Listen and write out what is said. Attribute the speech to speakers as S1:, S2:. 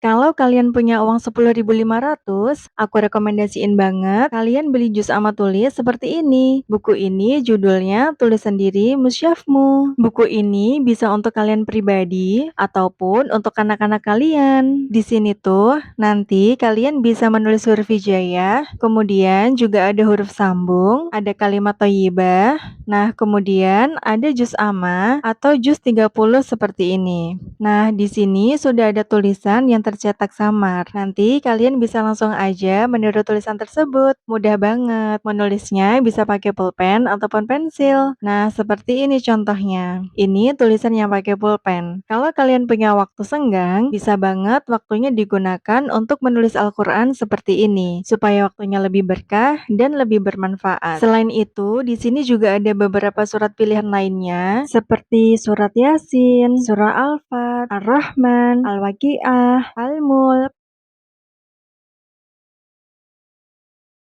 S1: Kalau kalian punya uang 10.500, aku rekomendasiin banget kalian beli juz ama tulis seperti ini. Buku ini judulnya Tulis Sendiri Musyafmu. Buku ini bisa untuk kalian pribadi ataupun untuk anak-anak kalian. Di sini tuh nanti kalian bisa menulis huruf hijaiyah, kemudian juga ada huruf sambung, ada kalimat thayyibah. Nah, kemudian ada juz amma atau juz 30 seperti ini. Nah, di sini sudah ada tulisan yang tercetak samar. Nanti kalian bisa langsung aja meniru tulisan tersebut. Mudah banget. Menulisnya bisa pakai pulpen ataupun pensil. Nah, seperti ini contohnya. Ini tulisan yang pakai pulpen. Kalau kalian punya waktu senggang, bisa banget waktunya digunakan untuk menulis Al-Quran seperti ini, supaya waktunya lebih berkah dan lebih bermanfaat. Selain itu, di sini juga ada beberapa surat pilihan lainnya, seperti surat Yasin, surah Al-Fat, Ar-Rahman, Al-Waqiah, Al-Mulk,